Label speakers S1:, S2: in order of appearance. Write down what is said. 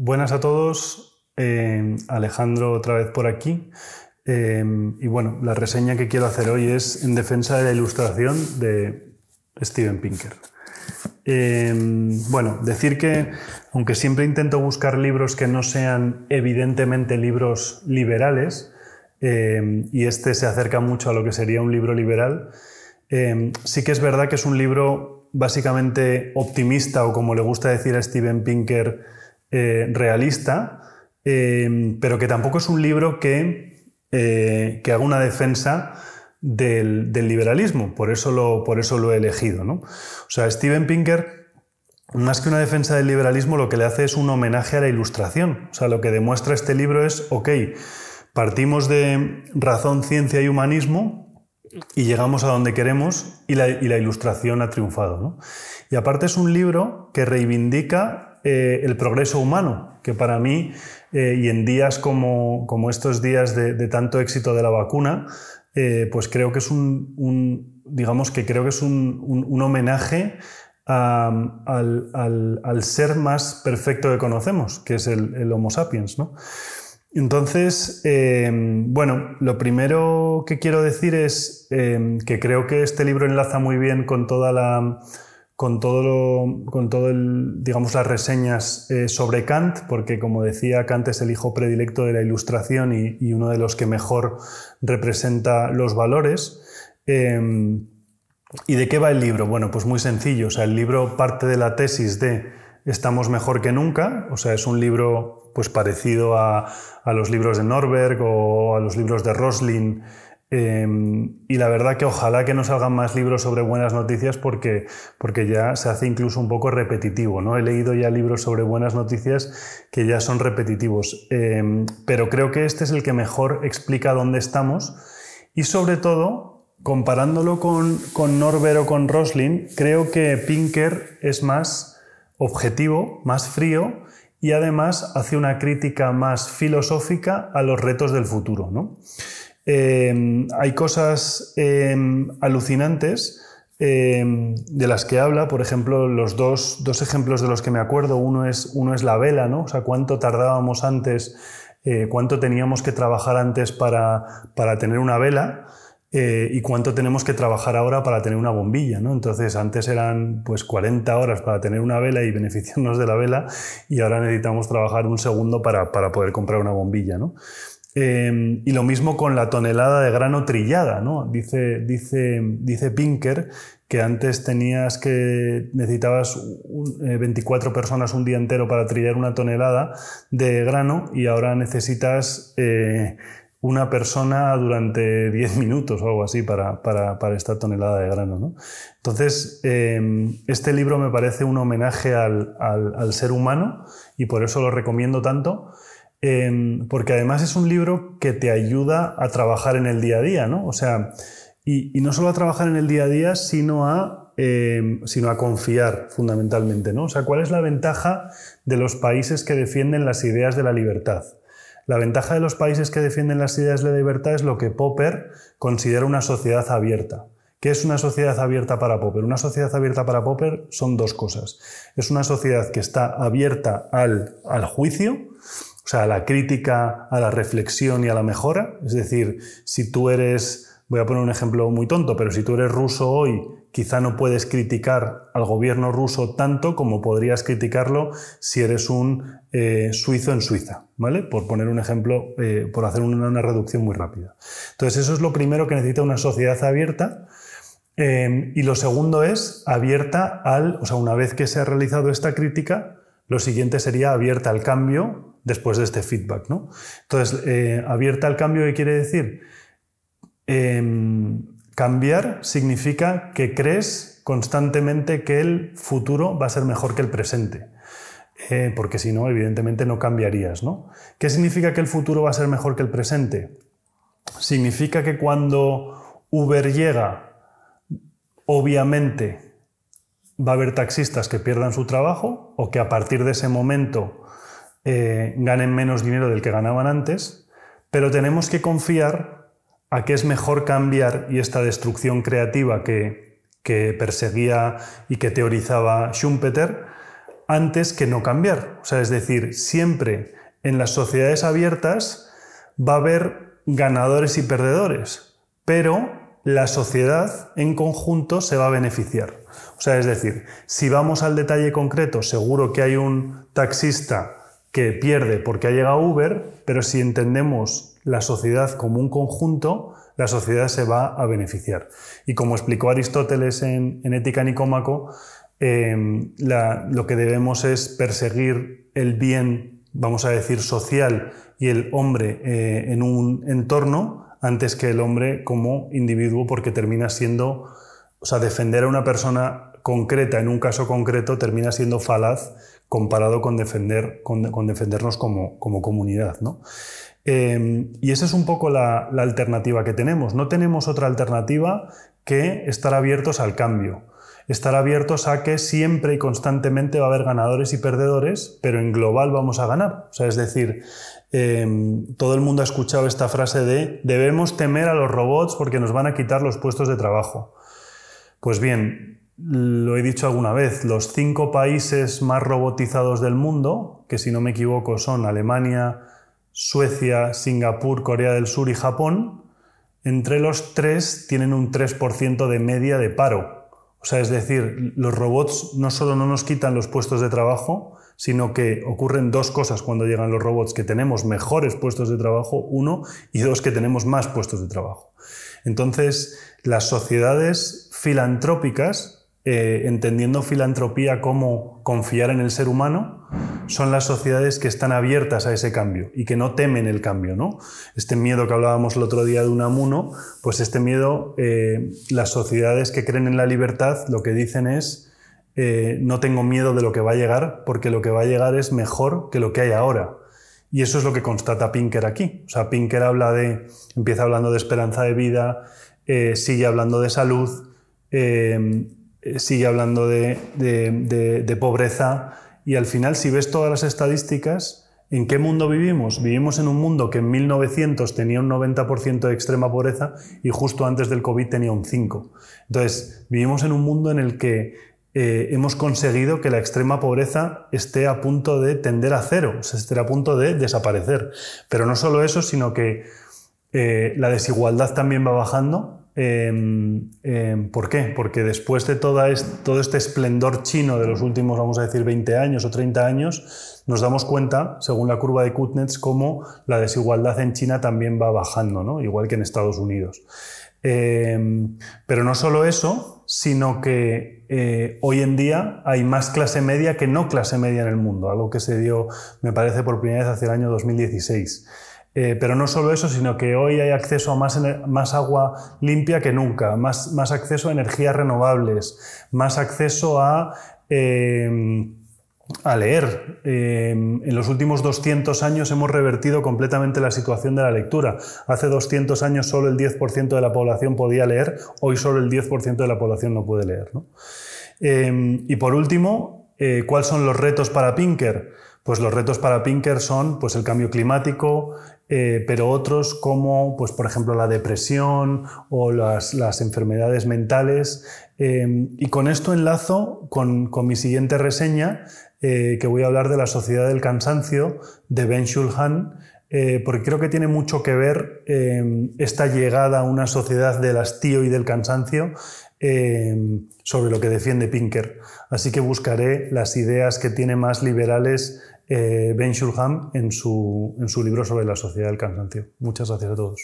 S1: Buenas a todos, Alejandro otra vez por aquí. Y bueno, la reseña que quiero hacer hoy es en defensa de la ilustración de Steven Pinker. Bueno, decir que aunque siempre intento buscar libros que no sean evidentemente libros liberales, y este se acerca mucho a lo que sería un libro liberal, sí que es verdad que es un libro básicamente optimista, o como le gusta decir a Steven Pinker, realista, pero que tampoco es un libro que haga una defensa del liberalismo. Por eso lo he elegido, ¿no? O sea, Steven Pinker, más que una defensa del liberalismo, lo que le hace es un homenaje a la Ilustración. O sea, lo que demuestra este libro es, ok, partimos de razón, ciencia y humanismo y llegamos a donde queremos, y la Ilustración ha triunfado, ¿no? Y aparte es un libro que reivindica el progreso humano, que para mí, y en días como estos días de tanto éxito de la vacuna, pues creo que es digamos que creo que es un homenaje al ser más perfecto que conocemos, que es el Homo sapiens, ¿no? Entonces, bueno, lo primero que quiero decir es que creo que este libro enlaza muy bien con digamos, las reseñas sobre Kant, porque, como decía, Kant es el hijo predilecto de la Ilustración y uno de los que mejor representa los valores. ¿Y de qué va el libro? Bueno, pues muy sencillo. O sea, el libro parte de la tesis de estamos mejor que nunca. O sea, es un libro pues parecido a los libros de Norberg o a los libros de Roslin. Y la verdad que ojalá que no salgan más libros sobre buenas noticias, porque ya se hace incluso un poco repetitivo, ¿no? He leído ya libros sobre buenas noticias que ya son repetitivos, pero creo que este es el que mejor explica dónde estamos, y sobre todo, comparándolo con Norberg o con Roslin, creo que Pinker es más objetivo, más frío, y además hace una crítica más filosófica a los retos del futuro, ¿no? Hay cosas alucinantes de las que habla. Por ejemplo, los dos ejemplos de los que me acuerdo, uno es la vela, ¿no? O sea, cuánto tardábamos antes, cuánto teníamos que trabajar antes para tener una vela, y cuánto tenemos que trabajar ahora para tener una bombilla, ¿no? Entonces, antes eran pues 40 horas para tener una vela y beneficiarnos de la vela, y ahora necesitamos trabajar un segundo para poder comprar una bombilla, ¿no? Y lo mismo con la tonelada de grano trillada, ¿no? Dice Pinker que antes necesitabas 24 personas un día entero para trillar una tonelada de grano, y ahora necesitas una persona durante 10 minutos o algo así para esta tonelada de grano, ¿no? Entonces, este libro me parece un homenaje al ser humano, y por eso lo recomiendo tanto. Porque además es un libro que te ayuda a trabajar en el día a día, ¿no? O sea, y no solo a trabajar en el día a día, sino a confiar, fundamentalmente, ¿no? O sea, ¿cuál es la ventaja de los países que defienden las ideas de la libertad? La ventaja de los países que defienden las ideas de la libertad es lo que Popper considera una sociedad abierta. ¿Qué es una sociedad abierta para Popper? Una sociedad abierta para Popper son dos cosas. Es una sociedad que está abierta al juicio, o sea, a la crítica, a la reflexión y a la mejora. Es decir, si tú eres, voy a poner un ejemplo muy tonto, pero si tú eres ruso hoy, quizá no puedes criticar al gobierno ruso tanto como podrías criticarlo si eres un suizo en Suiza, ¿vale? Por poner un ejemplo, por hacer una reducción muy rápida. Entonces, eso es lo primero que necesita una sociedad abierta. Y lo segundo es abierta o sea, una vez que se ha realizado esta crítica, lo siguiente sería abierta al cambio después de este feedback, ¿no? Entonces, abierta al cambio, ¿qué quiere decir? Cambiar significa que crees constantemente que el futuro va a ser mejor que el presente, porque si no, evidentemente no cambiarías, ¿no? ¿Qué significa que el futuro va a ser mejor que el presente? Significa que cuando Uber llega, obviamente va a haber taxistas que pierdan su trabajo, o que a partir de ese momento ganen menos dinero del que ganaban antes, pero tenemos que confiar a que es mejor cambiar, y esta destrucción creativa que perseguía y que teorizaba Schumpeter, antes que no cambiar. O sea, es decir, siempre en las sociedades abiertas va a haber ganadores y perdedores, pero la sociedad en conjunto se va a beneficiar. O sea, es decir, si vamos al detalle concreto, seguro que hay un taxista que pierde porque ha llegado Uber, pero si entendemos la sociedad como un conjunto, la sociedad se va a beneficiar. Y como explicó Aristóteles en Ética Nicómaco, lo que debemos es perseguir el bien, vamos a decir, social y el hombre en un entorno antes que el hombre como individuo, porque termina siendo, o sea, defender a una persona concreta en un caso concreto termina siendo falaz comparado con defendernos como comunidad, ¿no? Y esa es un poco la alternativa que tenemos. No tenemos otra alternativa que estar abiertos al cambio. Estar abiertos a que siempre y constantemente va a haber ganadores y perdedores, pero en global vamos a ganar. O sea, es decir, todo el mundo ha escuchado esta frase de debemos temer a los robots porque nos van a quitar los puestos de trabajo. Pues bien, lo he dicho alguna vez, los 5 países más robotizados del mundo, que si no me equivoco son Alemania, Suecia, Singapur, Corea del Sur y Japón, entre los 3 tienen un 3% de media de paro. O sea, es decir, los robots no solo no nos quitan los puestos de trabajo, sino que ocurren 2 cosas cuando llegan los robots, que tenemos mejores puestos de trabajo, 1, y 2, que tenemos más puestos de trabajo. Entonces, las sociedades filantrópicas, entendiendo filantropía como confiar en el ser humano, son las sociedades que están abiertas a ese cambio y que no temen el cambio, ¿no? Este miedo que hablábamos el otro día de Unamuno, pues este miedo, las sociedades que creen en la libertad lo que dicen es no tengo miedo de lo que va a llegar porque lo que va a llegar es mejor que lo que hay ahora. Y eso es lo que constata Pinker aquí. O sea, Pinker empieza hablando de esperanza de vida, sigue hablando de salud, sigue hablando de pobreza, y al final, si ves todas las estadísticas, ¿en qué mundo vivimos? Vivimos en un mundo que en 1900 tenía un 90% de extrema pobreza y justo antes del COVID tenía un 5%. Entonces, vivimos en un mundo en el que hemos conseguido que la extrema pobreza esté a punto de tender a cero, o sea, esté a punto de desaparecer. Pero no solo eso, sino que la desigualdad también va bajando. ¿Por qué? Porque después de todo este esplendor chino de los últimos, vamos a decir, 20 años o 30 años, nos damos cuenta, según la curva de Kuznets, cómo la desigualdad en China también va bajando, ¿no? Igual que en Estados Unidos. Pero no solo eso, sino que hoy en día hay más clase media que no clase media en el mundo, algo que se dio, me parece, por primera vez hacia el año 2016. Pero no solo eso, sino que hoy hay acceso a más agua limpia que nunca, más acceso a energías renovables, más acceso a leer. En los últimos 200 años hemos revertido completamente la situación de la lectura. Hace 200 años solo el 10% de la población podía leer, hoy solo el 10% de la población no puede leer, ¿no? Y por último, ¿cuáles son los retos para Pinker? Pues los retos para Pinker son pues, el cambio climático, pero otros como, pues, por ejemplo, la depresión o las enfermedades mentales. Y con esto enlazo con mi siguiente reseña, que voy a hablar de la sociedad del cansancio de Ben-Shul Han, porque creo que tiene mucho que ver esta llegada a una sociedad del hastío y del cansancio sobre lo que defiende Pinker. Así que buscaré las ideas que tiene más liberales Ben-Shul Han en su libro sobre la sociedad del cansancio. Muchas gracias a todos.